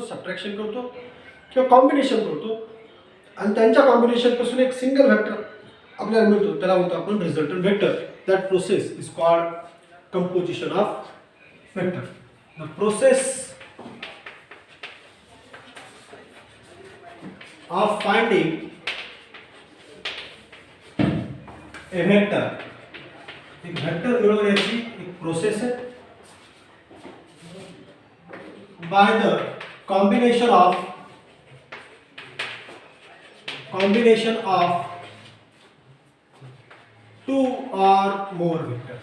Subtraction करतो किंवा combination करतो आणि त्यांच्या कॉम्बिनेशनपासून एक सिंगल व्हेक्टर आपल्याला मिळतो, त्याला म्हणतो आपण resultant vector. That process is called composition of vector. The process of finding A vector, एक व्हेक्टर मिळवण्याची एक प्रोसेस आहे by the combination of two or more vector.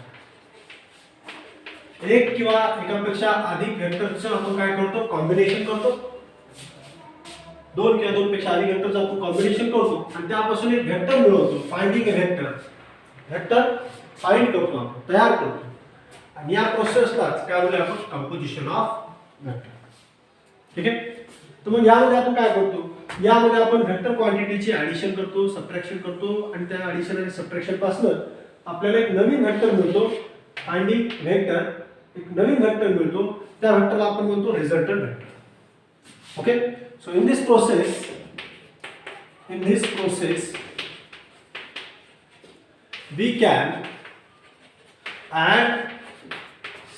एक किंवा एकापेक्षा अधिक वेक्टरचं आपण काय करतो, कॉम्बिनेशन करतो. दोन किंवा दोनपेक्षा अधिक वेक्टरचं आपण कॉम्बिनेशन करतो आणि त्यापासून एक वेक्टर मिळवतो. फाइंडिंग ए वेक्टर फाइंड करतो, आपण तयार करतो आणि या प्रोसेसलाच काय बोलूया आपण, कंपोजिशन ऑफ वेक्टर. ठीक आहे. तर मग यामध्ये आपण काय करतो, यामध्ये आपण वेक्टर क्वांटिटीची ऍडिशन करतो, सबट्रॅक्शन करतो आणि त्या ऍडिशन आणि सबट्रॅक्शन पासून आपल्याला एक नवीन वेक्टर मिळतो. फाइंडिंग वेक्टर, एक नवीन वेक्टर मिळतो, त्या वेक्टरला आपण म्हणतो resultant vector. Okay. So in this process we can add,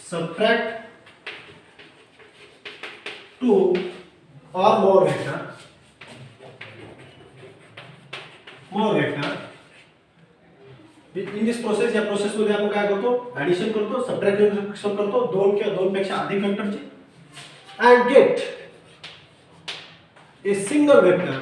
subtract two or more vector. In this process, या प्रोसेस मध्ये आपण काय करतो, ऍडिशन करतो, सबट्रॅक्शन करतो दोन किंवा दोनपेक्षा अधिक वेक्टरची and get a single vector.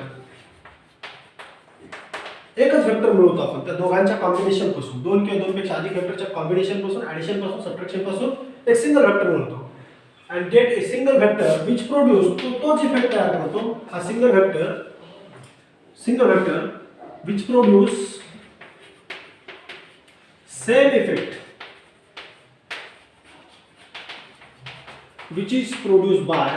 एकच वेक्टर मिळवतो आपण त्या दोघांच्या कॉम्बिनेशन पासून, दोन किंवा दोनपेक्षा अधिक वेक्टरच्या कॉम्बिनेशन पासून, ऍडिशन पासून, सबट्रॅक्शन पासून एक सिंगल वेक्टर मिळवतो and get a single vector which produce, तो जी इफेक्ट तयार करतो हा single vector which produce same effect which is produced by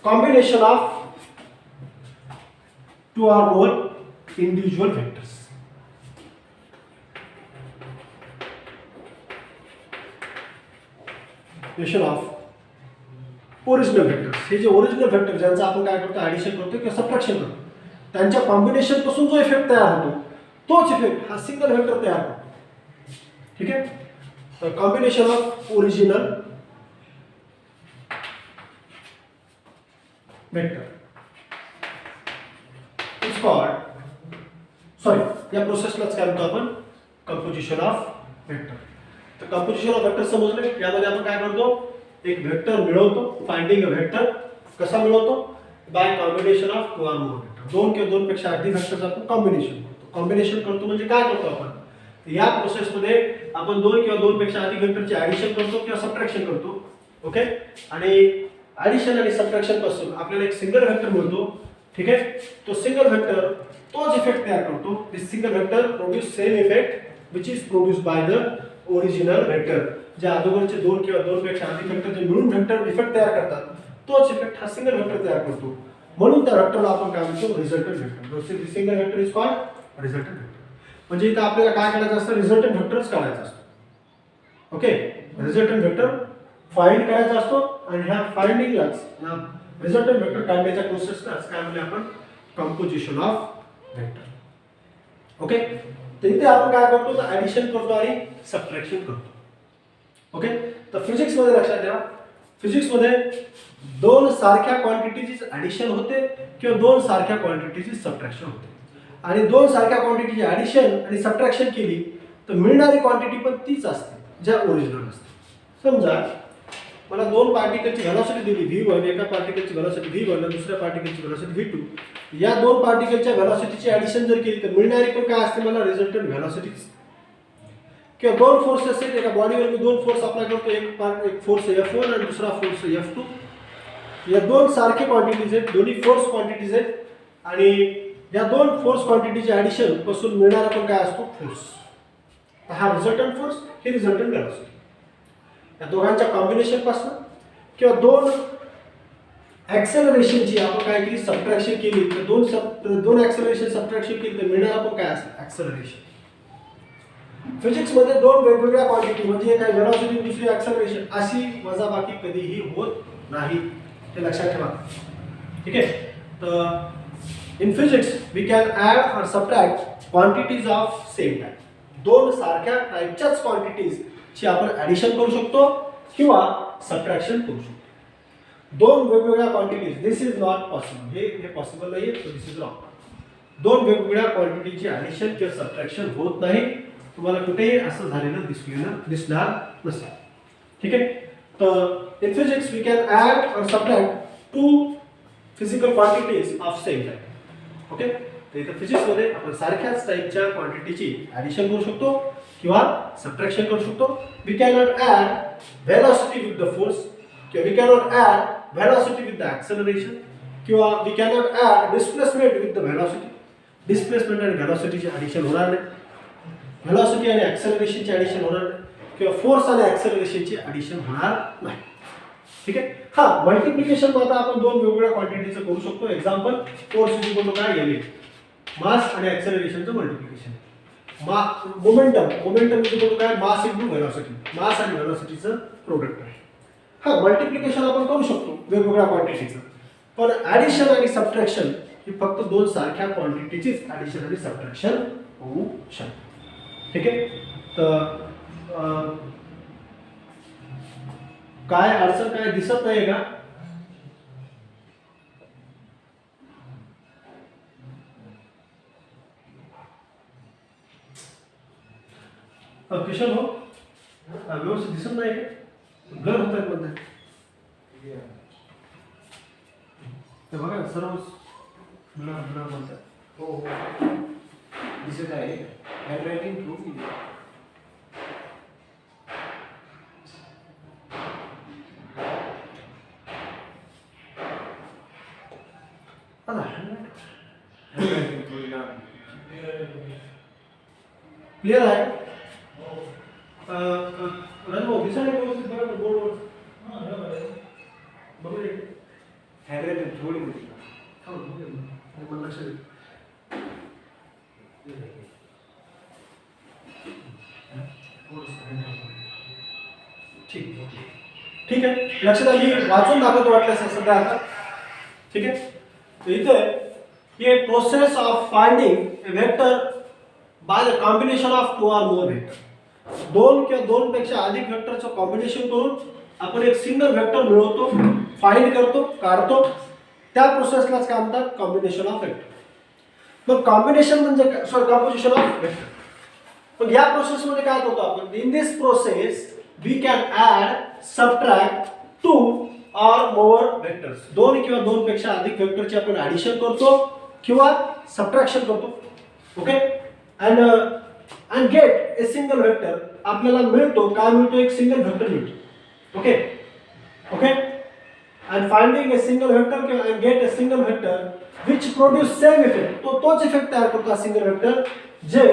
combination of two or more individual vectors. Combination of original vectors, हे जे original vector ज्यांचं आपण काय करतो, ऍडिशन करतो किंवा सबट्रॅक्शन करतो, त्यांच्या कॉम्बिनेशन पासून जो इफेक्ट तयार होतो तोच इफेक्ट हा सिंगल वेक्टर तयार करतो. ठीक आहे. तर combination of original vector is called, या प्रोसेसलाच काय म्हणतो आपण, कंपोजिशन ऑफ वेक्टर. तर कंपोजिशन ऑफ वेक्टर समजले. यामध्ये आपण काय करतो, एक वेक्टर मिळवतो. फाइंडिंग अ वेक्टर कसा मिळवतो, bye combination of two or more vector. दोन किंवा दोनपेक्षा अधिक वेक्टरचं आपण कॉम्बिनेशन करतो म्हणजे काय करतो आपण, या प्रोसेसमध्ये आपण दोन किंवा दोनपेक्षा अधिक वेक्टरची ऍडिशन करतो किंवा सबट्रॅक्शन करतो. ओके. आणि ऍडिशन आणि सबट्रॅक्शन पासून आपल्याला एक सिंगल वेक्टर मिळतो. ठीक आहे. तो सिंगल वेक्टर तोच इफेक्ट तयार करतो. This single vector produce same effect which is produced by the original vector. जे अगोदरचे दोन किंवा दोनपेक्षा अधिक वेक्टर जे मिळून वेक्टर इफेक्ट तयार करतात तोच इफेक्ट हा सिंगल वेक्टर तयार करतो. म्हणून त्या वेक्टरला आपण काय म्हणतो, resultant vector. Single vector is called resultant vector. म्हणजे इथं आपल्याला काय करायचं असतं, रिझल्टंट वेक्टरच काढायचा असतो. ओके. रिझल्टंट वेक्टर फाइंड करायचा असतो आणि ह्या फाइंडिंगलाच, रिझल्टंट वेक्टर काढण्याच्या प्रोसेसलाच काय म्हणले आपण, कंपोजिशन ऑफ वेक्टर. ओके. तर इथे आपण काय करतो, तर ऍडिशन करतो आणि सबट्रॅक्शन करतो. ओके. तर फिजिक्स मध्ये लक्षात ठेवा, फिजिक्स मध्ये दोन सारख्या क्वांटिटीची ऍडिशन होते किंवा दोन सारख्या क्वांटिटीची सबट्रॅक्शन होते. आणि दोन सारख्या क्वांटिटीची ऍडिशन आणि सबट्रॅक्शन केली तर मिळणारी क्वांटिटी पण तीच असते ज्या ओरिजिनल असते. समजा मला दोन पार्टिकलची व्हेलॉसिटी दिली v1, एका पार्टिकलची व्हेलॉसिटी v1 आणि दुसऱ्या पार्टिकलची व्हेलॉसिटी v2. या दोन पार्टिकलच्या व्हेलॉसिटीची ऍडिशन जर केली तर मिळणारी पण काय असते, मला रिझल्टंट व्हेलॉसिटी. किंवा दोन फोर्स असेल, एका बॉडीवर मी दोन फोर्स अप्लाय करतो, एक फोर्स F1 आणि दुसरा फोर्स F2. या दोन सारखे क्वांटिटीज आहेत, दोन्ही फोर्स क्वांटिटीज आहेत आणि या दोन फोर्स क्वांटिटीच्या ऍडिशन पासून मिळणारा पण काय असतो, फोर्स. हा रिझल्टंट फोर्स, ही रिझल्टंट व्हेलॉसिटी. या दोघांच्या कॉम्बिनेशन पासून किंवा दोन ऍक्सेलरेशनची आपण काय केली, सबट्रॅक्शन केली तर दोन ऍक्सेलरेशन सबट्रॅक्शन केली तर मिळणारा पण काय असेल, ऍक्सेलरेशन. फिजिक्स मध्ये दोन वेगवेगळ्या क्वांटिटी म्हणजे काय व्हेलॉसिटी दुसरी ऍक्सेलरेशन अशी वजाबाकी कधीही होत नाही, ते लक्षात ठेवा. ठीक आहे. तर in physics we can add और subtract quantities of same type. दोन सारख्या टाइपच्याच क्वांटिटीज ची आपण ऍडिशन करू शकतो किंवा सबट्रॅक्शन करू शकतो. दोन वेगवेगळ्या quantities, this is not possible, हे पॉसिबल नाहीये, सो दिस इज रॉंग. दोन वेगवेगळ्या क्वांटिटीची ऍडिशन किंवा सबट्रॅक्शन होत नाही. तुम्हाला कुठेही असं झालेलं दिसणार नसेल. ठीक आहे. तर in physics we can add और subtract two physical quantities of same type. Okay. तर इथं फिजिक्स मध्ये आपण सारख्याच टाइपच्या क्वांटिटीची ऍडिशन करू शकतो किंवा सबट्रॅक्शन करू शकतो. We cannot add velocity with the force किंवा we cannot add velocity with the acceleration किंवा we cannot add displacement with the velocity. Displacement आणि व्हेलॉसिटीचे ऍडिशन होणार नाही, व्हेलॉसिटी आणि ऍक्सेलरेशनचे ऍडिशन होणार नाही किंवा फोर्स आणि ऍक्सेलरेशनचे ऍडिशन होणार नाही. ठीक आहे. हा मल्टिप्लिकेशन आता आपण दोन वेगवेगळ्या क्वांटिटीचं करू शकतो. Example, force is equal to काय, एल, मास आणि ऍक्सेलरेशनचं multiplication. Momentum is equal to काय, मास इनटू व्हेलॉसिटी, मास आणि व्हेलॉसिटीचं प्रोडक्ट आहे. हा मल्टिप्लिकेशन आपण करू शकतो वेगवेगळ्या क्वांटिटीचं, पण ऍडिशन आणि सबट्रॅक्शन ही फक्त दोन सारख्या क्वांटिटीचीच ऍडिशन आणि सबट्रॅक्शन होऊ शकते. ठीक आहे. तर काय अडचण काय दिसत नाही का? क्वेश्चन हो व्यवस्थित दिसत नाही का? ब्लर होत आहेत मध्ये ते बघा, सर्व ब्लर म्हणतात. हो दिसत आहे. हँडरायटिंग प्रूफ क्लियर आहे. रणभाऊ दिसायला व्यवस्थित बघा ना बोर्डवर. बघू दे. हँडरायटिंग थोडी मोठी मला लक्षात येईल. ठीक आहे. लक्षात आली. वाचून दाखवतो वाटल्यास सध्या आता. ठीक आहे. तर इथे ये process of finding a vector by the combination of two or more vector. दोन किंवा दोन पेक्षा अधिक वेक्टरचं कॉम्बिनेशन करून आपण एक सिंगल वेक्टर मिळवतो, फाइंड करतो, काढतो. त्या प्रोसेसलाच काय म्हणतात, कॉम्बिनेशन ऑफ वेक्टर. मग कॉम्बिनेशन म्हणजे कॉम्पोजिशन ऑफ वेक्टर. मग या प्रोसेस मध्ये काय करतो आपण, in this process we can add subtract two or more vectors. दोन किंवा दोन पेक्षा अधिक वेक्टरची आपण ऍडिशन करतो किंवा सबट्रॅक्शन करतो. Okay. And gate a single vector. आपल्याला मिळतो काय, मिळतो एक सिंगल वेक्टर मिळतो. Okay. Okay. and finding a single vector and get a single vector which produce same effect. तो तोच इफेक्ट तयार करतो सिंगल वेक्टर जे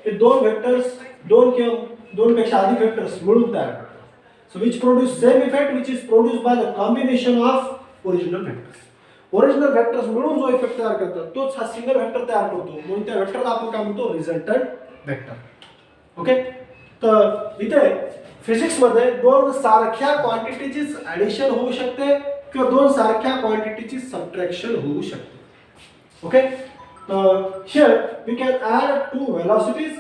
हे दोन वेक्टर्स, दोन किंवा दोन पेक्षा अधिक वेक्टर्स मिळून तयार करतो. So which produce same effect which is produced by the combination of original vectors. Original vectors मिळून जो इफेक्ट तयार करतात तोच हा सिंगल वेक्टर तयार करतो, म्हणून त्या वेक्टरला आपण काय म्हणतो, रिझल्टंट वेक्टर. ओके. तर इथे फिजिक्स मध्ये दोन सारख्या क्वांटिटीचीच ऍडिशन होऊ शकते किंवा दोन सारख्या क्वांटिटीची सबट्रॅक्शन होऊ शकते. Okay. Here we can add two velocities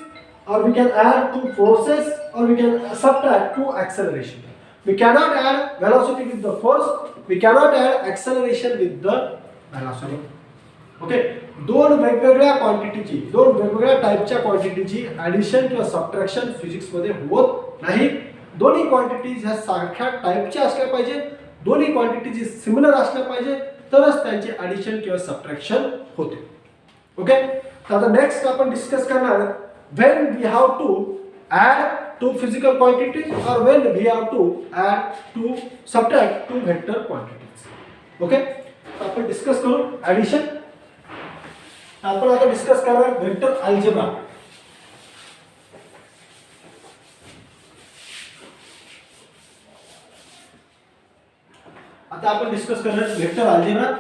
or we can add two forces or we can subtract two acceleration. We cannot add velocity with the force, we cannot add acceleration with the velocity. Okay. दोन वेगवेगळ्या क्वांटिटीची, दोन वेगवेगळ्या टाइपच्या क्वांटिटीची addition किंवा subtraction physics मध्ये होत नाही. दोन्ही quantities ह्या सारख्या टाइपच्या असल्या पाहिजे, दोन्ही क्वांटिटीज सिमिलर असल्या पाहिजे, तरच त्यांचे ऍडिशन किंवा सबट्रॅक्शन होते. ओके. तर आता नेक्स्ट आपण डिस्कस करणार when we have to add two physical quantities or when we have to add to subtract two vector quantities. Okay. आपण डिस्कस करू ऍडिशन. आपण आता डिस्कस करणार वेक्टर अल्जेब्रा. आता आपण डिस्कस करणार वेक्टर अल्जेब्रा.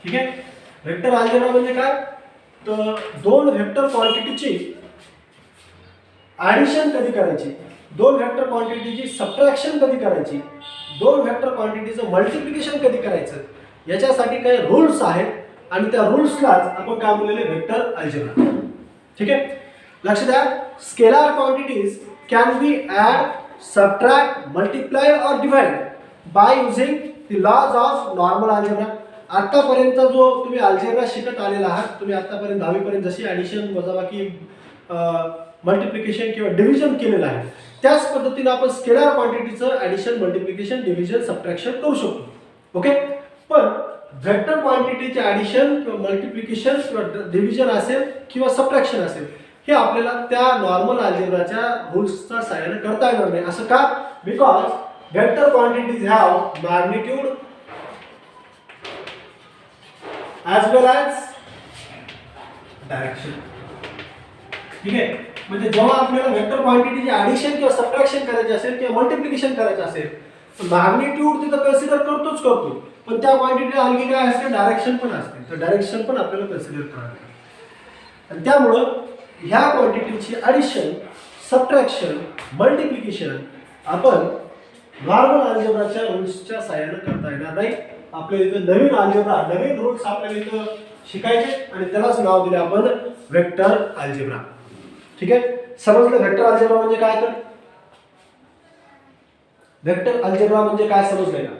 ठीक है. व्हेक्टर अल्जेब्रा म्हणजे काय, तर दोन व्हेक्टर क्वांटिटीची ॲडिशन कधी करायची, दोन व्हेक्टर क्वांटिटीची सबट्रॅक्शन कधी करायची, दोन व्हेक्टर क्वांटिटीचं मल्टिप्लिकेशन कधी करायचं, याच्यासाठी काही रूल्स आहेत आणि त्या रूल्सलाच आपण काय म्हणलेले व्हेक्टर अल्जेब्रा. ठीक आहे, लक्ष द्या. Scalar quantities can be add, subtract, multiply और divide by using the laws of normal algebra. आतापर्यंत जो तुम्ही अल्जेब्रा शिकत आलेला आहात, तुम्ही आतापर्यंत 10वी पर्यंत जशी ॲडिशन, वजाबाकी, मल्टिप्लिकेशन किंवा डिव्हिजन केलेलं आहे, त्याच पद्धतीने आपण स्केलार क्वांटिटीचं ॲडिशन, मल्टिप्लिकेशन, डिव्हिजन, सबट्रॅक्शन करू शकतो. ओके, पण व्हेक्टर क्वांटिटीचे ॲडिशन किंवा मल्टिप्लिकेशन किंवा डिव्हिजन असेल किंवा सबट्रॅक्शन असेल, हे आपल्याला त्या नॉर्मल अल्जेब्राच्या रूल्सचा सहाय्याने करता येणार नाही. असं का? Because vector quantities have magnitude as well as direction. ठीक आहे, म्हणजे जेव्हा आपल्याला व्हेक्टर क्वांटिटीचे ॲडिशन किंवा सबट्रॅक्शन करायचे असेल किंवा मल्टिप्लिकेशन करायचं असेल, मॅग्निट्यूड तिथं कन्सिडर करतोच करतो, पण त्या क्वांटिटीला आणखी काय असते, डायरेक्शन पण असते. तर डायरेक्शन पण आपल्याला कन्सिडर करावं लागेल. आणि त्यामुळं ह्या क्वांटिटीची ॲडिशन, सबट्रॅक्शन, मल्टिप्लिकेशन आपण नॉर्मल अल्जेब्राच्या रूल्सच्या सहाय्याने करता येणार नाही. आपल्याला इथं नवीन अल्जेब्रा, नवीन रूल्स आपल्याला इथं शिकायचे आणि त्यालाच नाव दिले आपण व्हेक्टर अल्जेब्रा. ठीक आहे, समजलं व्हेक्टर अल्जेब्रा म्हणजे काय? तर व्हेक्टर अल्जेब्रा म्हणजे काय समजलंय का?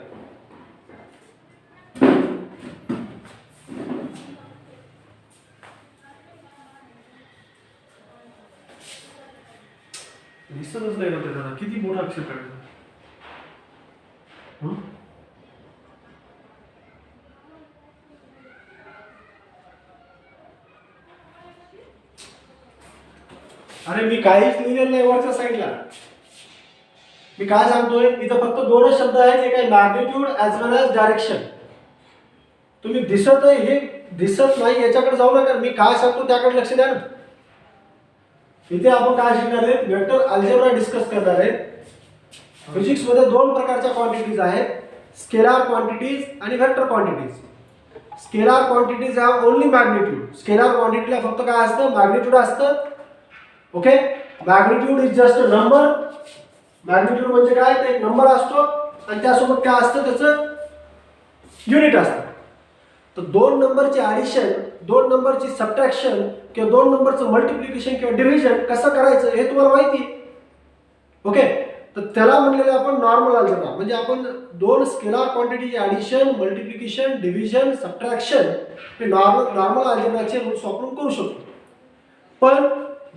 दिसतच नाही होते जरा, किती मोठा अक्षर काढायचा. अरे मी काहीच लिहिलेलं नाही वरच्या साईडला. मी काय सांगतोय, इथं फक्त दोनच शब्द आहेत, एक आहे मॅग्निट्यूड ॲज वेल ॲज डायरेक्शन. तुम्ही दिसत आहे हे दिसत नाही याच्याकडे जाऊ नका, मी काय सांगतो त्याकडे लक्ष द्या ना. इथे आपण काय शिकणार आहे, व्हेक्टर अल्जेब्रा डिस्कस करणार आहे. फिजिक्स मध्ये दोन प्रकारच्या क्वांटिटीज आहेत, स्केलार क्वांटिटीज आणि vector quantities. Scalar quantities have only magnitude. Scalar क्वांटिटीला फक्त काय असतं, मॅग्निट्यूड असतं. Okay, magnitude is just a number. Magnitude म्हणजे काय, ते एक नंबर असतो आणि त्यासोबत काय असतं, त्याचं युनिट असतं. तर दोन नंबरची ॲडिशन, दोन नंबरची सबट्रॅक्शन किंवा दोन नंबरचं मल्टिप्लिकेशन किंवा डिव्हिजन कसं करायचं हे तुम्हाला माहिती आहे. ओके, तर त्याला म्हणलेलं आपण नॉर्मल अल्जेब्रा. म्हणजे आपण दोन स्केलार क्वांटिटीचे ॲडिशन, मल्टिप्लिकेशन, डिव्हिजन, सबट्रॅक्शन हे नॉर्मल अल्जेब्राचे रूल्स वापरून करू शकतो. पण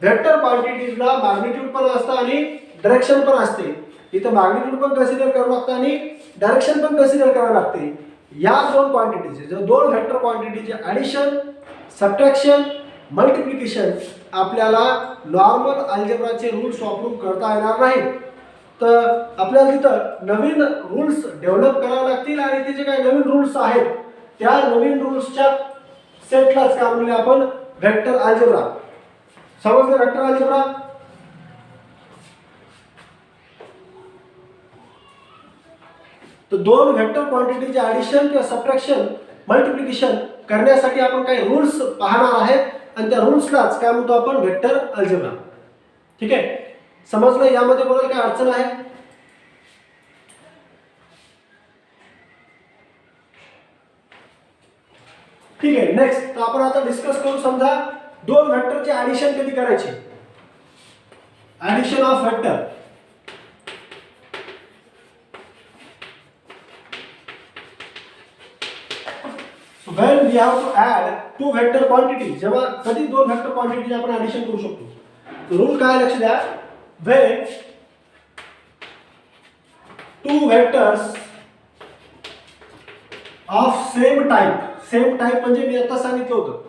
व्हेक्टर क्वांटिटीजला मॅग्निट्यूड पण असतं आणि डायरेक्शन पण असते. इथं मॅग्निट्यूड पण कन्सिडर करावं लागतं आणि डायरेक्शन पण कन्सिडर करावं लागते. या दोन क्वांटिटीचे, जर दोन व्हेक्टर क्वांटिटीचे ॲडिशन, सबट्रॅक्शन, मल्टिप्लिकेशन आपल्याला नॉर्मल अल्जेब्राचे रूल्स वापरून करता येणार नाही. तर आपल्याला तिथं नवीन रूल्स डेव्हलप करावे लागतील आणि ते जे काही नवीन रूल्स आहेत त्या नवीन रूल्सच्या सेटलाच काय म्हणले आपण व्हेक्टर अल्जेब्रा. समजलं व्हेक्टर अल्जेब्रा? तर दोन व्हेक्टर क्वांटिटीचे ॲडिशन किंवा सबट्रॅक्शन, मल्टिप्लिकेशन करण्यासाठी आपण काही रूल्स पाहणार आहेत आणि त्या रूल्सलाच काय म्हणतो आपण व्हेक्टर अल्जेब्रा. ठीक आहे, समजलं? यामध्ये कोणाला काय अडचण आहे? ठीक आहे, नेक्स्ट तर आपण आता डिस्कस करू. समजा दोन व्हेक्टरचे ॲडिशन कधी करायचे, addition of vector. when we have to add two vector quantities, जेव्हा कधी दोन व्हेक्टर क्वांटिटीज आपण ॲडिशन करू शकतो. रूल काय लक्ष द्या, when two vectors of same type म्हणजे मी आता सांगितलं होतं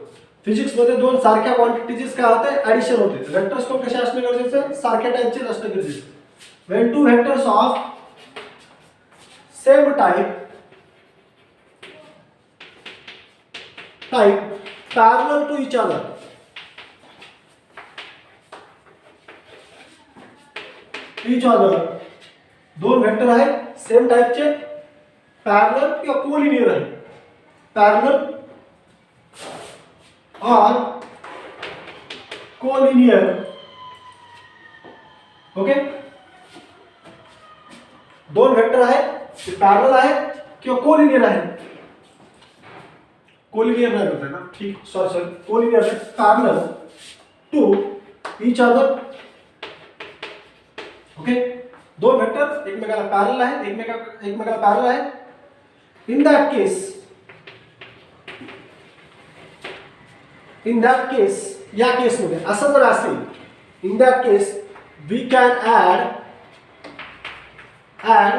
फिजिक्स मध्ये दोन सारख्या क्वांटिटीज काय होते, ॲडिशन होते. व्हेक्टर्स पण कसे असणे गरजेचं, सारख्या टाइपचे असणे गरजेचं. when two vectors of same type parallel to each other, दोन वेक्टर आहेत सेम टाइपचे, पॅरलल किंवा कोलिनियर आहे. Parallel or collinear. ओके, दोन वेक्टर आहेत ते पॅरलल आहेत किंवा कोलिनियर आहेत. कोलिनियर नाही होत ना, ठीक, सॉरी कोलिनियर आहे, parallel to each other. Okay, दोन वेक्टर एकमेकाला पॅरलल आहेत, एकमेकाला पॅरलल आहेत. इन दॅट केस या केसमध्ये असं जर असेल, in that case we can add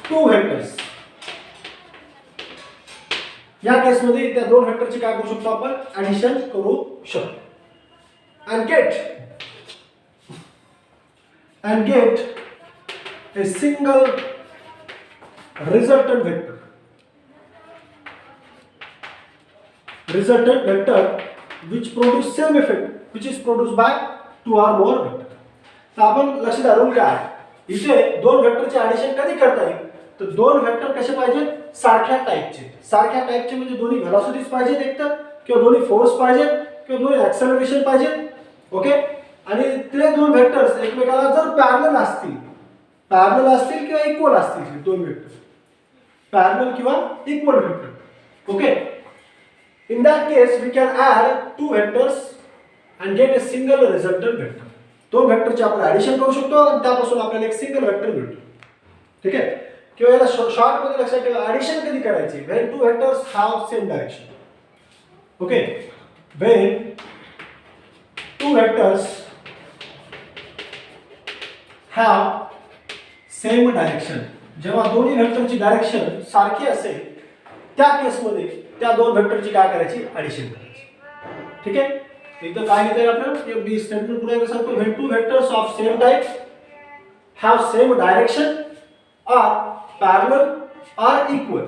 two vectors. या केसमध्ये त्या दोन व्हेक्टरची काय करू शकतो आपण, ऍडिशन करू शकतो. and get a single resultant vector which produce same effect which is produced by two or more vector. तर आपण लक्ष धरून काय, इथे दोन वेक्टरचे ऍडिशन कधी करता येईल, तर दोन वेक्टर कसे पाहिजे, सारख्या टाइपचे म्हणजे दोन्ही व्हेलॉसिटीज पाहिजेत एकतर, किंवा दोन्ही फोर्स पाहिजेत, किंवा दोन्ही ऍक्सेलरेशन पाहिजेत. ओके, आणि ते दोन वेक्टर्स एकमेकाला जर पॅरलल असतील किंवा इक्वल असतील, दोन वेक्टर पॅरलल किंवा equal vector. Okay, in that case we can add two vectors and get a single resultant vector. दोन वेक्टरचे आपण ऍडिशन करू शकतो आणि त्यापासून आपल्याला एक सिंगल वेक्टर मिळतो. ठीक आहे, किंवा याला शॉर्ट मध्ये लक्षात ठेवा, ऍडिशन कधी करायची, when two vectors have same direction. Okay, when two vectors have same direction, जेव्हा दोन्ही वेक्टरची डायरेक्शन सारखी असेल त्या केसमध्ये त्या दोन वेक्टरची काय करायची, ऍडिशन करायची. ठीक आहे, इथं काय लिहिता येईल आपल्याला, बी स्टेटमेंट पुढे सांगतो, when two vectors of same type have same direction are parallel are equal.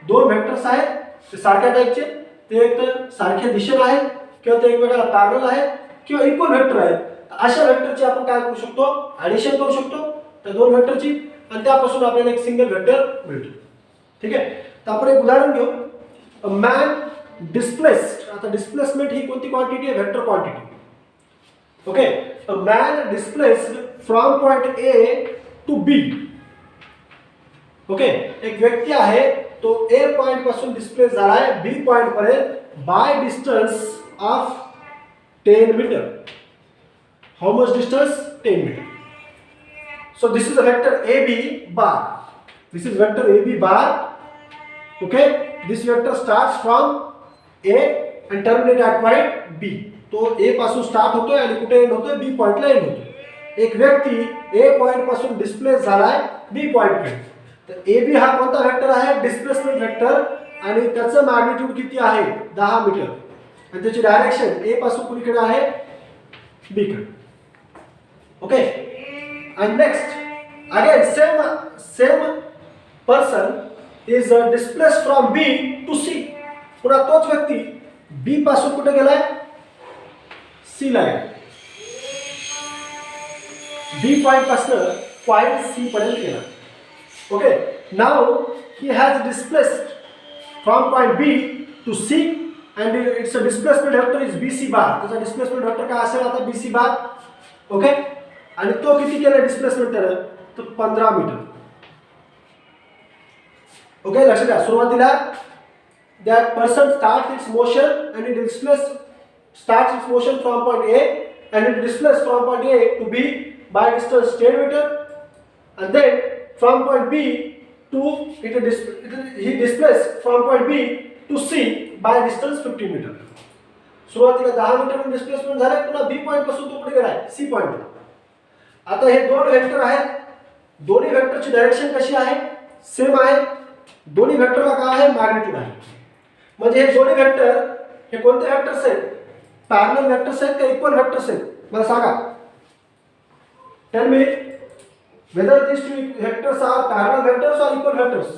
दोन वेक्टर्स आहेत ते सारख्या टाइपचे, ते एक तर सारख्या दिशेला आहेत किंवा ते एकमेकाला पॅरलल आहेत किंवा इक्वल वेक्टर आहेत. अशा वेक्टरची आपण काय करू शकतो, ऍडिशन करू शकतो त्या दोन वेक्टरची, आणि त्यापासून आपल्याला एक सिंगल वेक्टर मिळतो. ठीक आहे, तर आपण एक उदाहरण घेऊ. A man displaced. आता डिस्प्लेसमेंट ही कोणती क्वांटिटी आहे, vector quantity. Okay, a man displaced from point A to B. Okay, एक व्यक्ती आहे तो ए पॉइंट पासून डिस्प्लेस झाला आहे बी पॉइंट पर्यंत by distance of 10 metre. How much distance, 10 metre. So this is a vector AB bar. This is vector AB bar. Okay, this vector starts from A and terminate at point B. तो A पासून start होतोय आणि कुठे end होतोय, B पॉइंटला end होतोय. एक व्यक्ती A पॉइंट पासून डिस्प्लेस झालाय B पॉइंट कडे, तर AB हा कोणता वेक्टर आहे, डिस्प्लेसमेंट वेक्टर, आणि त्याचं मॅग्निट्यूड किती आहे, 10 मीटर, आणि त्याची डायरेक्शन A पासून कुणीकडे आहे, B कडे. Okay, and next again same person is displaced from B to C. पुन्हा तोच व्यक्ती B पासून कुठे गेलाय, C ला आहे. B पॉइंट पासून पॉइंट C पर्यंत गेला. Okay, now he has displaced from point B to C and its displacement vector is BC bar. त्याचा डिस्प्लेसमेंट वेक्टर काय असेल आता, BC bar. ओके, आणि तो किती केला डिस्प्लेसमेंट त्याला, तर 15 मीटर. ओके, लक्षात द्या, सुरुवातीला that person starts its motion and it starts its motion from point A and it displaces from point A to B by distance 10 meter, and then from point B to he displaces from point B to C by distance 15 meter. सुरुवातीला 10 metre displacement झाले, पुन्हा B point पासून तो कुठे गेलाय, C पॉइंटला. आता हे दोन वेक्टर आहेत, दोन्ही वेक्टरची डायरेक्शन कशी आहे, सेम आहे. दोन्ही वेक्टरला काय आहे, मॅग्निट्यूड आहे. म्हणजे हे दोन्ही वेक्टर हे कोणते वेक्टर्स आहेत, पॅरलल वेक्टर्स आहेत का इक्वल वेक्टर्स आहेत, मला सांगा. Tell me whether these two vectors are parallel vectors or equal vectors.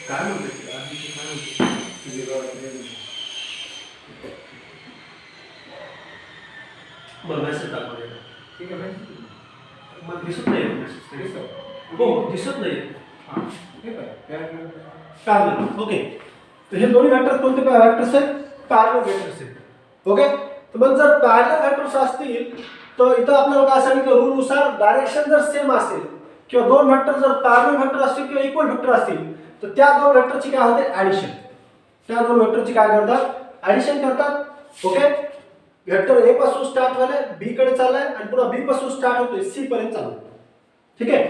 काय म्हणते आधी काय म्हणते, मला मेसेज दाखवा. ठीक आहे, मला दिसत नाही मेसेज. हो दिसत नाही हा, हे काय पॅरलल. पॅरलल. ओके, तर हे दोन्ही वेक्टर कोणते वेक्टर्स आहेत? पॅरलल वेक्टर्स आहेत. ओके, तर मग जर पॅरलल वेक्टर्स असतील तर इथं आपल्याला काय सांगितलं, रूल नुसार डायरेक्शन जर सेम असेल किंवा दोन वेक्टर जर पॅरलल वेक्टर असतील किंवा इक्वल वेक्टर असतील तर त्या दोन वेक्टरची काय होते? ऍडिशन. त्या दोन वेक्टरची काय करतात? ऍडिशन करतात. ओके, वेक्टर ए पासून स्टार्ट झालाय बी कडे चाललाय आणि पुन्हा बी पासून स्टार्ट होतोय सी पर्यंत चालू. ठीक आहे,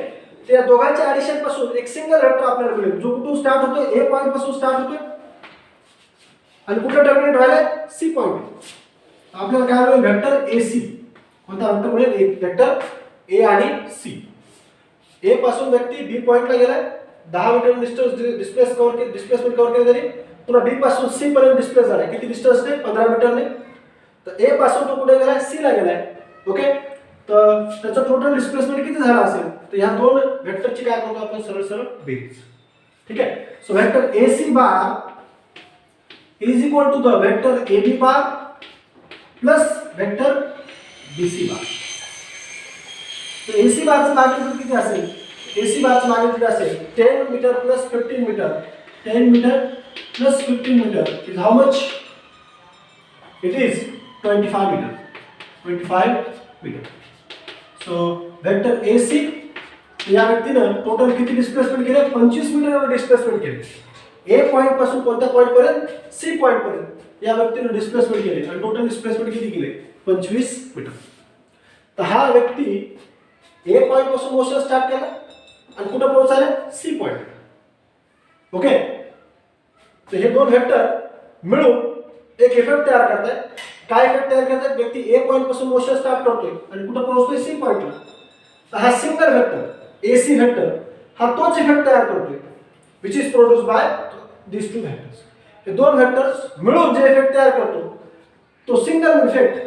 त्या दोघांच्या ऍडिशन पासून एक सिंगल वेक्टर आपल्याला मिळेल जो कुठून स्टार्ट होतोय? ए पॉइंट पासून स्टार्ट होतोय आणि कुठे टर्मिनेट व्हायलाय? C point. आपल्याला काय मिळेल? Vector A C. कोणता वेक्टर मिळेल? एक वेक्टर ए आणि सी. ए पासून व्यक्ती बी पॉइंटला गेलाय, 10 मीटर डिस्प्लेसमेंट कव्हर केलं तरी पुन्हा बी पासून सी पर्यंत डिस्प्लेस झालाय. किती डिस्टन्स ने? 15 मीटरने. तर ए पासून तो कुठे गेलाय? सी ला गेलाय. ओके, तर त्याचं टोटल डिस्प्लेसमेंट किती झालं असेल? तर ह्या दोन वेक्टरची काय करतो आपण? सरळ सरळ बेरीज. ठीक आहे, so vector A C bar is equal to the vector A B bar plus vector B C bar. तर ए सी बारचं मॅग्निट्यूड किती असेल? ए सी बारचं मॅग्निट्यूड असेल 10 metre plus 15 metre. 10 metre plus 15 metre is how much? It is 25 metre. 25 metre. So vector A C या व्यक्तीनं total किती displacement केले? 25 metre एवढं displacement केले. ए पॉइंट पासून कोणत्या पॉइंट पर्यंत? सी पॉइंट पर्यंत या व्यक्तीनं डिस्प्लेसमेंट केले आणि टोटल डिस्प्लेसमेंट किती केले? 25 मीटर. तर हा व्यक्ती ए पॉइंट पासून मोशन स्टार्ट केला आणि कुठे पोहोचले? C point. ओके, तर हे दोन वेक्टर मिळून एक इफेक्ट तयार करतात. काय इफेक्ट तयार करतात? व्यक्ती ए पॉइंट पासून मोशन स्टार्ट करतोय आणि कुठे पोहोचतोय? सी पॉइंटला. तर हा single vector A C vector हा तोच इफेक्ट तयार करतोय which is produced by this two vectors. हे दोन वेक्टर्स मिळून जे इफेक्ट तयार करतो तो सिंगल इफेक्ट,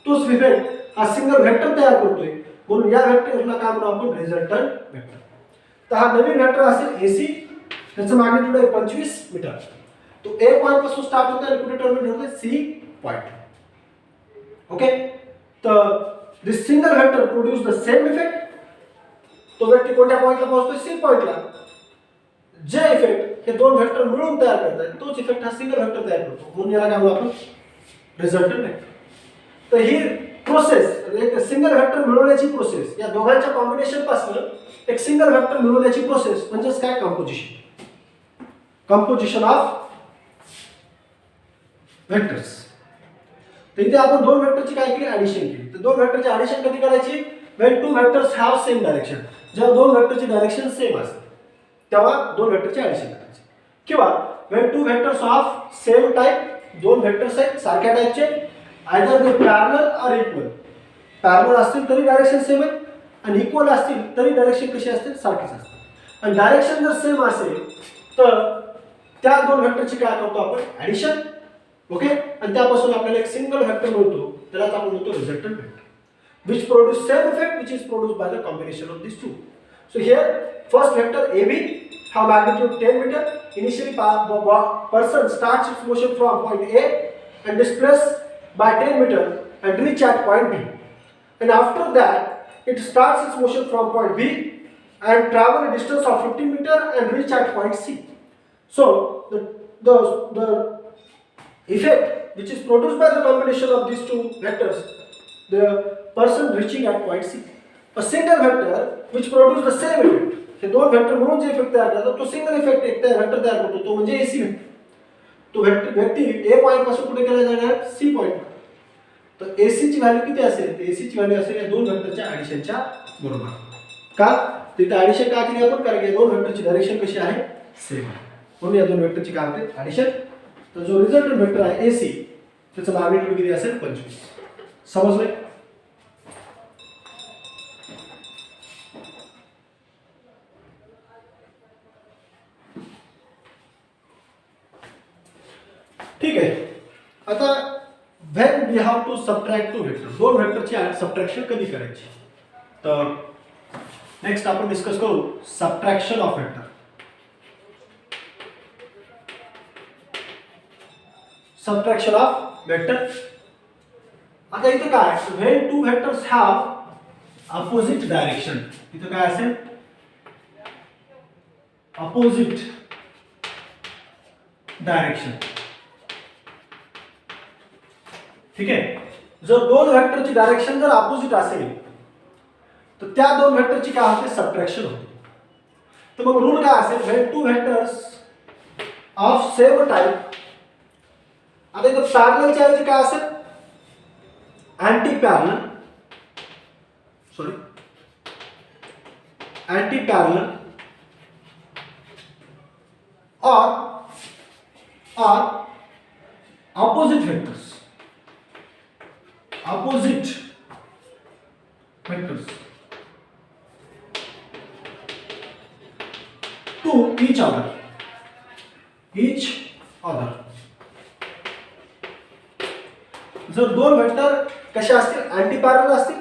तोच इफेक्ट हा सिंगल वेक्टर तयार करतोय. म्हणून या वेक्टरला काय म्हणू आपण? Resultant vector. तर हा नवीन वेक्टर असेल ए सी, त्याचं मॅग्निट्यूड आहे 25 मीटर. तो ए पॉइंट पासून स्टार्ट होतोय आणि कुठे टर्मिनेट होतोय? C point. ओके, तर this single vector produce the same effect. तो व्यक्ती कोणत्या पॉइंटला पोहोचतोय? सी पॉइंटला. जे इफेक्ट हे दोन वेक्टर मिळून तयार करतात तोच इफेक्ट हा सिंगल वेक्टर तयार करतो. म्हणून याला काय म्हणू आपण? Resultant vector. तर ही प्रोसेस, एक सिंगल वेक्टर मिळवण्याची प्रोसेस, या दोघांच्या कॉम्बिनेशन पासून एक सिंगल वेक्टर मिळवण्याची प्रोसेस म्हणजेच काय? कंपोजिशन. Composition of vectors. तर इथे आपण दोन वेक्टरची काय केली? ऍडिशन केली. तर दोन वेक्टरची ऍडिशन कधी करायची? When two vectors have same direction. जेव्हा दोन वेक्टरची डायरेक्शन सेम असेल तेव्हा दोन वेक्टरची ऍडिशन करायची. किंवा when two vectors of same type, दोन वेक्टर्स आहेत सारख्या टाइपचे, either they parallel or equal. Parallel असतील तरी डायरेक्शन सेम आहे आणि इक्वल असतील तरी डायरेक्शन कशी असते? सारखीच असते. आणि डायरेक्शन जर सेम असेल तर त्या दोन वेक्टरची काय करतो आपण? ऍडिशन. ओके, आणि त्यापासून आपल्याला एक सिंगल वेक्टर मिळतो, त्यालाच आपण म्हणतो resultant vector, which produce same effect which is produced by the combination of these two. So here first vector AB have magnitude 10 meter. Initially person starts its motion from point A and displaced by 10 meter and reach at point B. And after that it starts its motion from point B and travel a distance of 15 meter and reach at point C. So the effect which is produced by the combination of these two vectors, the person reaching at point C. A single vector which produce the same effect. हे दोन vector मिळून जे effect तयार करतात तो single effect एक vector तयार करतो, तो म्हणजे एसी वेक्टर. तो व्यक्ती ए पॉइंट पासून कुठे गेला जाणार? C point. तर एसी ची व्हॅल्यू किती असेल? एसी ची व्हॅल्यू असेल या दोन वेक्टरच्या ऍडिशनच्या बरोबर. का? तिथे ऍडिशन का केली आपण? कारण की दोन वेक्टरची डायरेक्शन कशी आहे? सेम आहे. म्हणून या दोन वेक्टरची काय होते? ऍडिशन. तर जो रिझल्टंट वेक्टर आहे एसी त्याचं मॅग्निट्यूड किती असेल? 25. समजले? ठीक आहे. आता when we have to subtract two vector, दोन वेक्टरची सबट्रॅक्शन कधी करायची? तर नेक्स्ट आपण डिस्कस करू subtraction of vector. Subtraction of vector. आता इथे काय? When two vectors have opposite direction. इथे काय असेल? Opposite direction. ठीक आहे. जर दोन व्हेक्टरची डायरेक्शन जर अपोजिट असेल तर त्या दोन व्हेक्टरची काय होते सबट्रॅक्शन होते. तर मग रूल काय असेल, when two vectors of same type, आता इथं पॅरललच्या ऐवजी काय असेल anti parallel, sorry anti parallel or opposite vectors to each other जर दोन वेक्टर कसे असतील अँटी पॅरलल असतील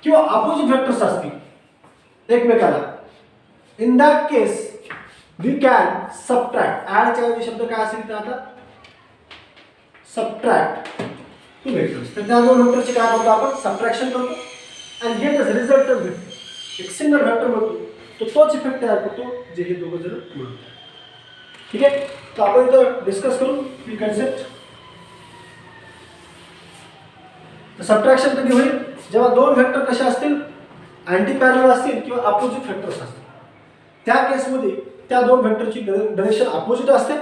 किंवा अपोजिट वेक्टर्स असतील एकमेकाला, in that case we can subtract. ॲडच्या ऐवजी शब्द काय असेल तर आता सबट्रॅक्ट टू वेक्टर्स. तर त्या दोन वेक्टरची काय करतो आपण सबट्रॅक्शन करतो आणि गेट अस रिझल्टंट वेक्टर, एक सिंगल वेक्टर मिळतो, तो तोच इफेक्ट तयार करतो जे हे दोघं जण मिळून. ठीक आहे. तर आपण इथं डिस्कस करू ही कन्सेप्ट. तर सबट्रॅक्शन कधी होईल, जेव्हा दोन वेक्टर कसे असतील अँटी पॅरलल असतील किंवा अपोजिट वेक्टर्स असतील. त्या केसमध्ये त्या दोन वेक्टरची डायरेक्शन अपोजिट असते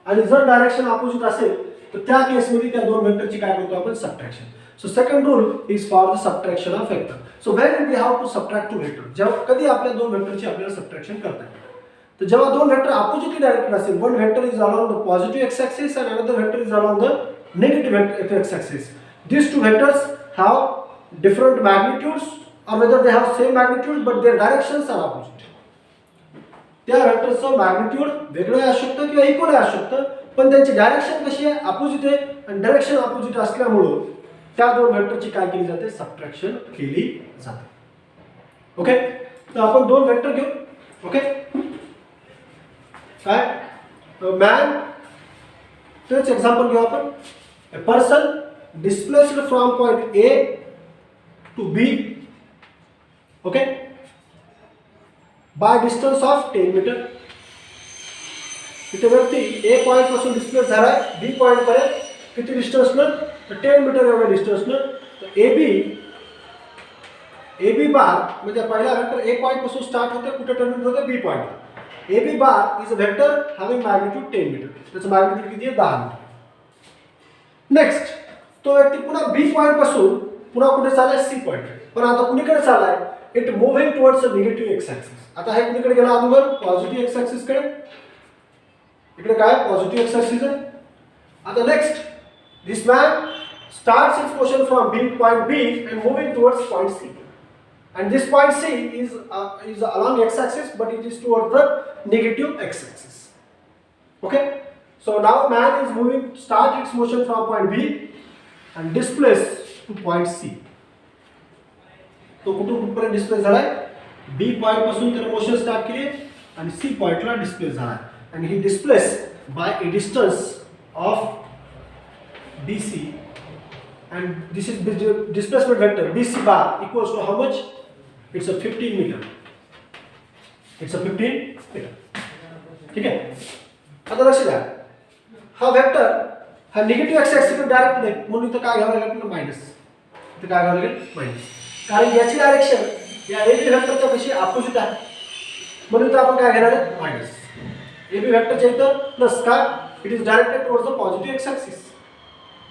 आणि जर डायरेक्शन अपोजिट असेल तर त्या केसमध्ये त्या दोन वेक्टरची काय करतो आपण subtraction. So second rule is for the subtraction of vector. So when we have to subtract two vector, जेव्हा कधी आपल्या दोन वेक्टरची आपल्याला सबट्रॅक्शन करता येईल तर जेव्हा दोन वेक्टर अपोजिटली डायरेक्टेड असेल, one vector is along the positive x axis and another vector is along the negative x axis. These two vectors have different magnitudes or whether they have same magnitude but their directions are opposite. त्या वेक्टरचं magnitude वेगळं असू शकतं किंवा equal असू शकतं, पण त्यांची direction कशी आहे अपोजिट आहे आणि डायरेक्शन अपोजिट असल्यामुळं त्या दोन वेक्टरची काय केली जाते सबट्रॅक्शन केली जाते. ओके. तर आपण दोन वेक्टर घेऊ. ओके. काय मॅन, तेच एक्झाम्पल घेऊ आपण. A person displaced from point A to B, okay, by distance of 10 meter. इथे व्यक्ती A पॉइंट पासून डिस्प्लेस झालाय B पॉइंट पर्यंत किती डिस्टन्स न, तर 10 मीटर एवढ्या डिस्टन्स न. तर AB बार म्हणजे पहिला वेक्टर A पॉइंट पासून स्टार्ट होते, कुठे टर्मिनेट होते B point. AB bar is a vector having magnitude 10 metre. त्याचं मॅग्निट्यूड किती आहे 10 मीटर. नेक्स्ट तो व्यक्ती पुन्हा बी पॉइंट पासून पुन्हा कुठे चाललाय सी पॉइंट, पण आता कुणीकडे चाललाय it moving towards a negative x axis. आता हे कुणीकडे गेला अगोदर पॉझिटिव्ह एक्स ॲक्सिस कडे, इकडे काय पॉझिटिव्ह एक्स ॲक्सिस आहे. आता next this man starts its motion from B point B and moving towards point C, and this point C is along x axis but it is towards the negative x axis. Okay, so now man is moving, start its motion from point B and displace to point C. तो कुठपर्यंत displace झालाय बी point पासून त्याने motion start केली आणि C पॉइंटला displace झालाय आणि ही displace by a distance of BC and this is displacement vector BC bar equals to how much? It's a 15 meter. It's a 15 meter. ठीक आहे. आता लक्ष द्या, हा वेक्टर हा निगेटिव्ह एक्स ॲक्सिस डायरेक्ट नाही म्हणून इथं काय घ्यावं लागेल मायनस. इथं काय घ्यावं लागेल मायनस, कारण याची डायरेक्शन या AB वेक्टरच्या पेक्षा अपोजिट आहे म्हणून इथं आपण काय घेणार आहे मायनस. AB वेक्टरच्या इथं प्लस का, it is directed towards the positive x axis.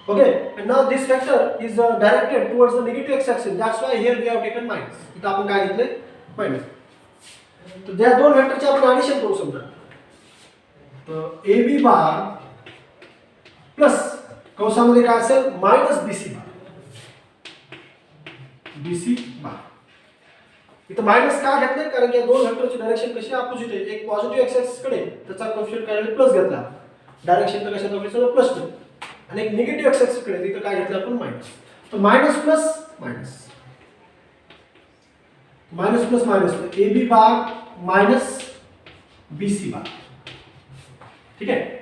Okay, and now this vector is directed towards the negative x axis. That's why here we have taken minus. इथं आपण काय घेतले मायनस. तर त्या दोन वेक्टरचे आपण ॲडिशन करू समजा. तर AB बार प्लस कंसामध्ये काय असेल मायनस BC बार. BC बार इथं मायनस का घेतले, कारण की या दोन वेक्टरची डायरेक्शन कशी अपोजिट आहे. एक पॉझिटिव्ह एक्स ॲक्सिस कडे त्याचा कोएफिशिएंट काय प्लस घेतला, डायरेक्शन तर कशात आपली प्लस आणि एक निगेटिव्ह एक्स ॲक्सिस कडे तिथं काय घेतलं आपण मायनस. तर minus plus minus, minus plus minus, AB बार मायनस BC बार. ठीक आहे.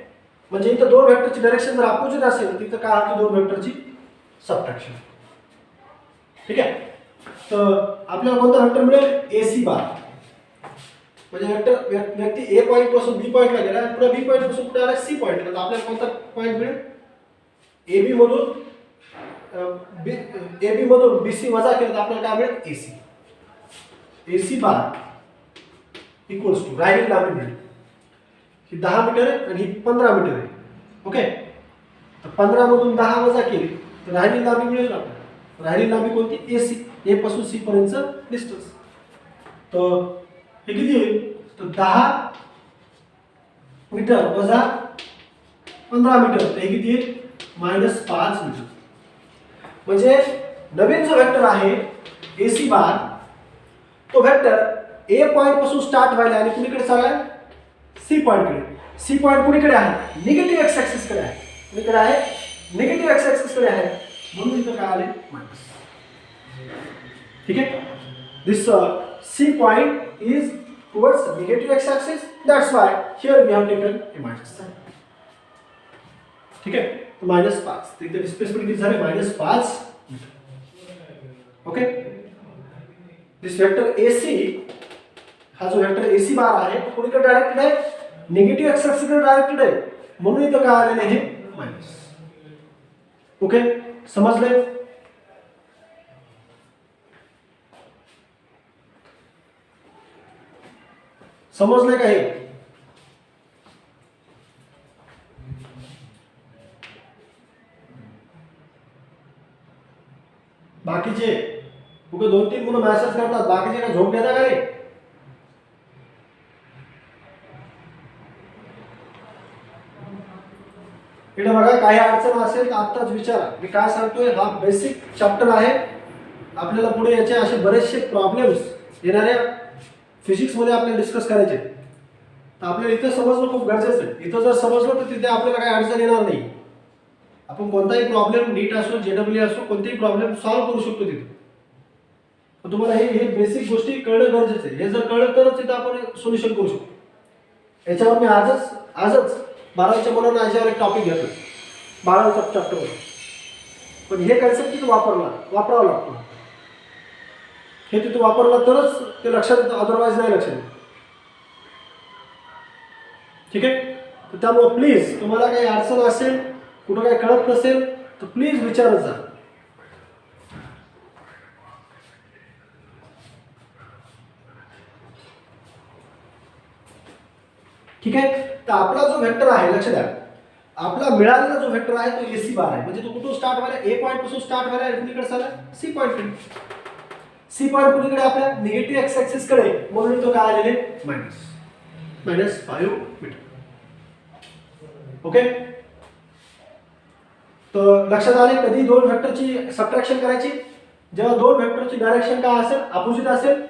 म्हणजे इथं दोन वेक्टरची डायरेक्शन जर अपोजिट असेल तिथं काय होतं दोन वेक्टरची सबट्रॅक्शन. ठीक आहे. तर आपल्याला कोणता वेक्टर मिळेल AC बार. म्हणजे व्यक्ती ए पॉईंट पासून बी पॉईंटला गेला आणि पुढे बी पॉईंट पासून पुढे आला सी पॉईंटला, तर आपल्याला कोणता पॉईंट मिळेल? ए बी मधून बीसी वजा केलं तर आपल्याला काय मिळेल? AC. AC bar equals to राहिलेली लांबी मिळेल. ही 10 मीटर आहे आणि ही 15 मीटर आहे. ओके, तर 15 मधून 10 वजा केली तर राहिलेली लांबी मिळेल आपल्याला. राहिलेली लांबी कोणती? एसी. ए पासून सी पर्यंतचं डिस्टन्स. तर हे किती होईल? तर 10 मीटर वजा 15 मीटर, तर हे किती येईल? -5 मीटर. म्हणजे नवीन जो वेक्टर आहे एसी बार, तो वेक्टर ए पॉइंट पासून स्टार्ट व्हायला आणि कुणीकडे चाललाय? सी पॉइंट कडे. सी पॉइंट कुणीकडे आहे? निगेटिव्ह एक्स ऍक्सिस कडे आहे. कुणीकडे आहे? निगेटिव्ह एक्स ऍक्सिस कडे आहे. म्हणून इथं काय आले? मायनस. ठीक आहे. This C point is towards negative X axis, that's why here we have taken a minus sign. ठीक आहे, तो -5. तिथे डिस्प्लेसमेंट किती झाले? -5 metre. Okay, this vector A C, हा जो वेक्टर एसी बार आहे तो कोणीकडे डायरेक्टेड आहे? निगेटिव्ह एक्स ऍक्सिस कडे डायरेक्टेड आहे. म्हणून इथं काय आलेलं आहे? मायनस. ओके, समजले? समजले का हे? बाकीचे कुठे 2-3 मुलं मॅसेज करतात, बाकीचे का झोप घेता का रे? इकडे बघा, काही अडचण असेल तर आत्ताच विचारा. मी काय सांगतोय, हा बेसिक चॅप्टर आहे. आपल्याला पुढे याचे असे बरेचसे प्रॉब्लेम्स येणाऱ्या फिजिक्स मध्ये आपल्याला डिस्कस करायचे. तर आपल्याला इथं समजणं खूप गरजेचं आहे. इथं जर समजलं तर तिथे आपल्याला काही अडचण येणार नाही. आपण कोणताही प्रॉब्लेम, नीट असो, जेडब्ल्यू असो, कोणतेही प्रॉब्लेम सॉल्व्ह करू शकतो तिथे. पण तुम्हाला हे बेसिक गोष्टी कळणं गरजेचं आहे. हे जर कळलं तरच तिथं आपण सोल्युशन करू शकतो. याच्यावर मी आजच 12वीच्या मुलांना याच्यावर एक टॉपिक घेतला, 12वीचा चॅप्टरवर. पण हे कन्सेप्ट तिथं वापरावं लागतो. हे तिथं वापरलं तरच ते लक्षात येतं, अदरवाईज नाही लक्षात येत. ठीक आहे, तर त्यामुळे प्लीज तुम्हाला काही अडचण असेल, कुठं काही कळत नसेल तर प्लीज विचारत जा. ठीक आहे, तर आपला जो वेक्टर आहे, लक्ष द्या, आपला मिळालेला जो वेक्टर आहे तो एसी बार आहे. म्हणजे तो कुठून स्टार्ट व्हायला? ए पॉईंट पासून स्टार्ट व्हायला आणि कुणीकडे चालला? C point. सी पॉईंट कुणीकडे? आपल्या निगेटिव्ह एक्स ऍक्सिस कडे. म्हणून तो काय आलेले? -5 मीटर. ओके, तर लक्षात आले कधी दोन वेक्टरची सबट्रॅक्शन करायची? जेव्हा दोन वेक्टरची डायरेक्शन काय असेल? अपोजिट असेल,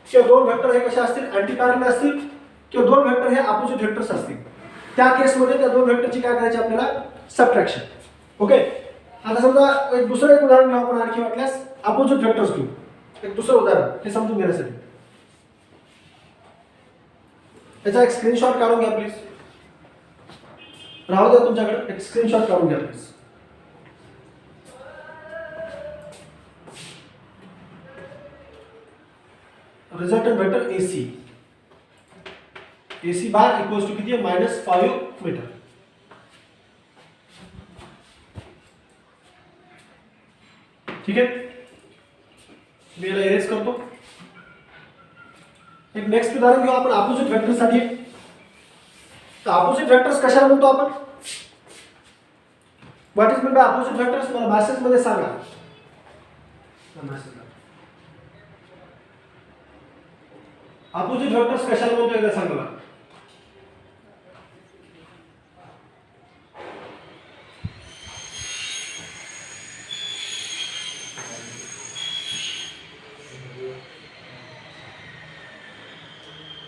किंवा दोन वेक्टर हे कसे असतील? अँटी पॅरलल असतील, किंवा दोन वेक्टर हे अपोजिट वेक्टर्स असतील. त्या केसमध्ये त्या दोन वेक्टरची काय करायची आपल्याला? सबट्रॅक्शन. ओके, आता समजा एक दुसरं एक उदाहरण घेऊ आपण आणखी वाटल्यास. अपोजिट वेक्टर्स घेऊ एक दुसरं उदाहरण, हे समजून घेण्यासाठी. त्याचा एक स्क्रीनशॉट काढून घ्या प्लीज. राहू द्या तुमच्याकडे, एक स्क्रीनशॉट काढून घ्या please. Resultant vector AC bar equals to किती आहे? -5 मीटर. ठीक आहे, मी याला इरेज करतो. एक नेक्स्ट उदाहरण घेऊ आपण अपोजिट वेक्टर साठी. तर अपोजिट वेक्टर्स कशाला म्हणतो आपण? What is mean by opposite vectors? मला मेसेज मध्ये सांगा. अपोजिट वेक्टर्स कशाला म्हणतो एकदा सांगा मला.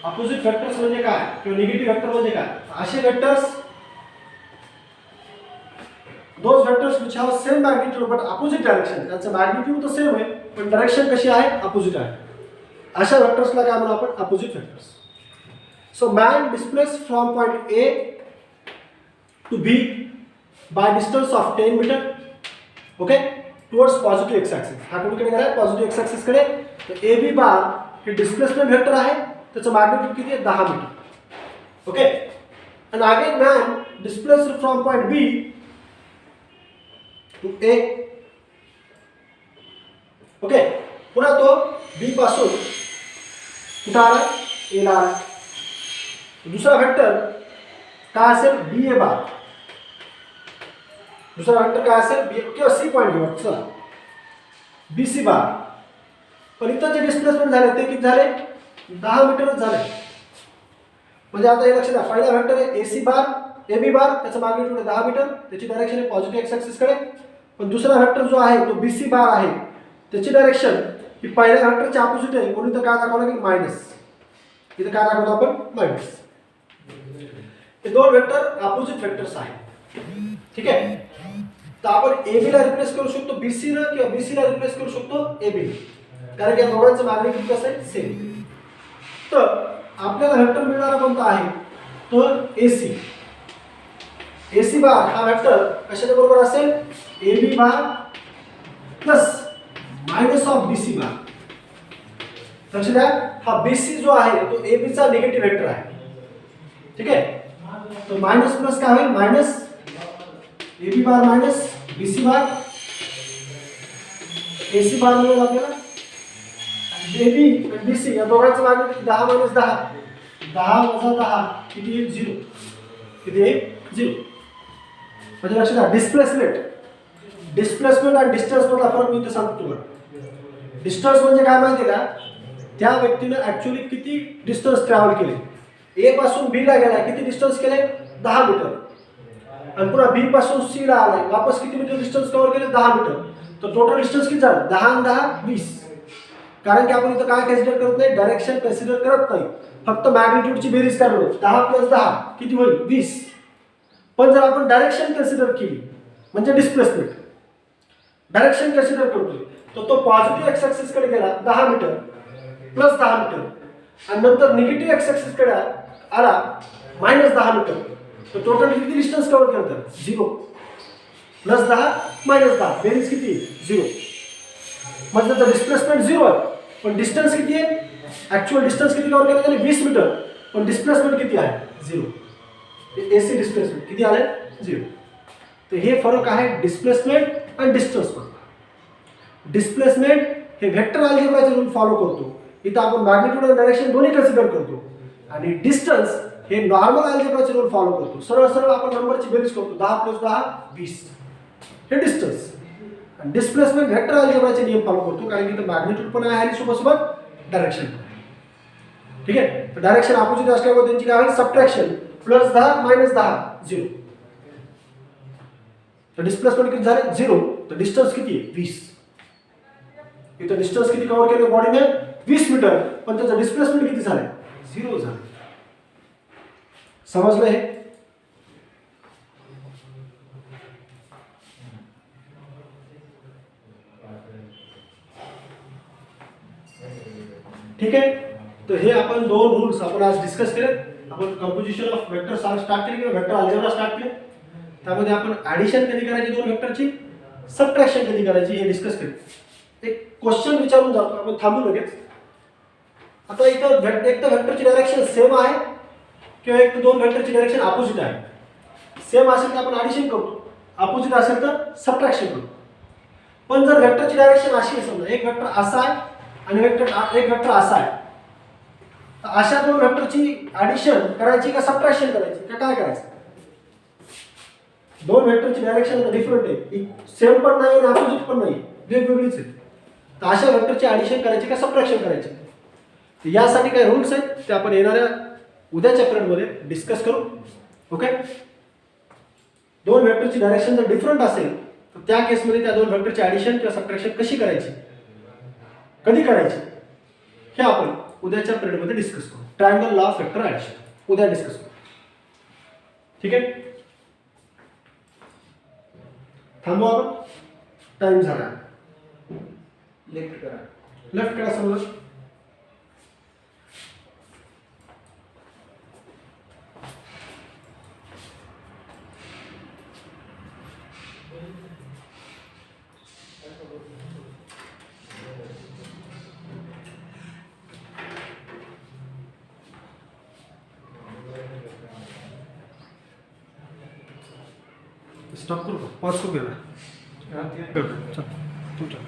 अपोजिट वेक्टर्स म्हणजे काय, किंवा निगेटिव्ह वेक्टर म्हणजे काय? असे vectors, those vectors which have same magnitude but opposite direction. त्यांचं मॅग्निट्यूड तर सेम आहे पण डायरेक्शन कशी आहे? अपोजिट आहे. अशा वेक्टर्सला काय म्हणू आपण? Opposite vectors. So man displace from point A to B by distance of 10 metre. Okay, towards positive X axis. हा कुठेकडे गेला? पॉझिटिव्ह एक्स ऍक्सिस कडे. तर ए बी बार हे डिस्प्लेसमेंट वेक्टर आहे त्याचं मॅग्निट्यूड किती आहे 10 metre. Okay. And again man displaced from point B to A. Okay. पुन्हा तो बी पासून कुठं आला, ए ला आला. दुसरा वेक्टर काय असेल, बी ए बार. दुसरा वेक्टर काय असेल, बी किंवा सी पॉईंट घेऊ. चला बी सी बार. पण इथं जे डिस्प्लेसमेंट झाले ते किती झाले, 10 मीटरच झाले. म्हणजे आता हे लक्षात घ्या, पहिला वेक्टर आहे ए सी बार, ए बी बार, त्याचं मॅग्निट्यूड आहे 10 मीटर, त्याची डायरेक्शन आहे पॉझिटिव्ह एक्स ॲक्सिस कडे. पण दुसरा वेक्टर जो आहे तो बी सी बार आहे, त्याची डायरेक्शन ही पहिल्या वेक्टरच्या ऑपोजिट आहे, म्हणून इथं काय दाखवलं की मायनस. इथं काय दाखवतो आपण, मायनस. हे दोन वेक्टर ऑपोजिट वेक्टर्स आहेत. ठीक आहे. तर आपण ए बी ला रिप्लेस करू शकतो बी सी ला, किंवा बी सी ला रिप्लेस करू शकतो ए बी, कारण की या दोघांचं मॅग्निट्यूड कसं आहे, सेम. तर आपल्याला वेक्टर मिळणारा कोणता आहे, तर ए सी. ए सी बार हा वेक्टर कशाच्या बरोबर असेल, A B bar plus minus of B C bar. लक्षात द्या, हा बी सी जो आहे तो ए बी चा निगेटिव्ह वेक्टर आहे. ठीक आहे. तो मायनस प्लस काय होईल, minus A B bar minus B C bar. A C bar मिळेल आपल्याला, ए बी आणि बी सी या दोघांचं मॅग्निट्यूड 10 मायनस 10, 10 वजा 10 किती येईल, 0. किती येईल, 0. म्हणजे लक्षात घ्या, डिस्प्लेसमेंट आणि डिस्टन्स मधला फरक मी इथे सांगतो तुम्हाला. डिस्टन्स म्हणजे काय माहिती का, त्या व्यक्तीने ऍक्च्युअली किती डिस्टन्स ट्रॅव्हल केले. ए पासून बी ला गेला, किती डिस्टन्स केले, 10 मीटर. आणि पुन्हा बी पासून सी ला आलाय, वापस किती मीटर डिस्टन्स कव्हर केले, 10 मीटर. तर टोटल डिस्टन्स किती झालं, 10 आणि 10 20. कारण की आपण इथं काय कन्सिडर करत नाही, डायरेक्शन कन्सिडर करत नाही, फक्त मॅग्निट्यूडची बेरीज काढलो. 10 प्लस 10 किती होईल, 20. पण जर आपण डायरेक्शन कन्सिडर केली, म्हणजे डिस्प्लेसमेंट, डायरेक्शन कन्सिडर करतोय, तर तो पॉझिटिव्ह एक्स ॲक्सिस कडे गेला 10 मीटर प्लस 10 मीटर, आणि नंतर निगेटिव्ह एक्स ॲक्सिस कडे आला मायनस 10 मीटर. तर टोटल किती डिस्टन्स कव्हर केलं, 0 प्लस 10 मायनस 10 बेरीज किती, 0. म्हणजे त्याचं डिस्प्लेसमेंट 0 आहे, पण डिस्टन्स किती आहे, ऍक्च्युअल डिस्टन्स किती कव्हर केलं त्याने, 20 मीटर, पण डिस्प्लेसमेंट किती आहे, 0. एसी डिस्प्लेसमेंट किती आले, 0. तर हे फरक आहे डिस्प्लेसमेंट आणि डिस्टन्स मध्ये. डिस्प्लेसमेंट हे व्हेक्टर अल्जेब्राचे रूल फॉलो करतो, इथं आपण मॅग्निट्यूड आणि डायरेक्शन दोन्ही कन्सिडर करतो. आणि डिस्टन्स हे नॉर्मल अल्जेब्राचे रूल फॉलो करतो, सरळ सरळ आपण नंबरची बेरीज करतो, 10 प्लस 10 20. हे डिस्टन्स. आणि डिस्प्लेसमेंट व्हेक्टर अल्जेब्राचे नियम फॉलो करतो, कारण की इथं मॅग्निट्यूड पण आहे आणि सोबत डायरेक्शन पण आहे. ठीक आहे. तर डायरेक्शन अपोजिट असल्यामुळे त्यांची काय होईल, सबट्रॅक्शन, प्लस 10 मायनस 10 0. तर डिस्प्लेसमेंट किती झाले, 0. तर डिस्टन्स किती आहे, 20. इथं डिस्टन्स किती कव्हर केलं बॉडीने, 20 मीटर, पण त्याचं डिस्प्लेसमेंट किती झाले, 0 झाले. समजलं हे. ठीक आहे. तर हे आपण दोन रूल्स आपण आज डिस्कस केले. आपण कंपोजिशन ऑफ वेक्टर स्टार्ट केले किंवा वेक्टर अल्जेब्रा स्टार्ट केले. त्यामध्ये आपण ऍडिशन कधी करायची दोन वेक्टरची, सबट्रॅक्शन कधी करायची हे डिस्कस केले. एक क्वेश्चन विचारून जातो, आपण थांबू लगेच. आता इथं एक तर वेक्टरची डायरेक्शन सेम आहे किंवा एक तर दोन वेक्टरची डायरेक्शन अपोजिट आहे. सेम असेल तर आपण ऍडिशन करतो, अपोजिट असेल तर सबट्रॅक्शन करतो. पण जर वेक्टरची डायरेक्शन अशी आहे, समजा एक वेक्टर असा आहे आणि एक वेक्टर असा आहे, तर अशा दोन वेक्टरची ऍडिशन करायची का सबट्रॅक्शन करायची का काय करायचं. दोन वेक्टरची डायरेक्शन डिफरंट आहे, सेम पण नाही आणि अपोजिट पण नाही, वेगवेगळीच आहे. तर अशा वेक्टरची ऍडिशन करायची का सबट्रॅक्शन करायची, यासाठी काही रूल्स आहेत ते आपण येणाऱ्या उद्याच्या पिरियडमध्ये डिस्कस करू. ओके. दोन वेक्टरची डायरेक्शन जर डिफरंट असेल तर त्या केसमध्ये त्या दोन वेक्टरची ऍडिशन किंवा सबट्रॅक्शन कशी करायची, कधी करायची, हे आपण उद्याच्या पिरियडमध्ये डिस्कस करू. Triangle law of vector addition उद्या डिस्कस करू. ठीक आहे. थांबू आपण, टाइम झाला. लेफ्ट करा, लेफ्ट करा समजा. स्टॉप करू का? पॉज करू घ्या. चल तुमच्या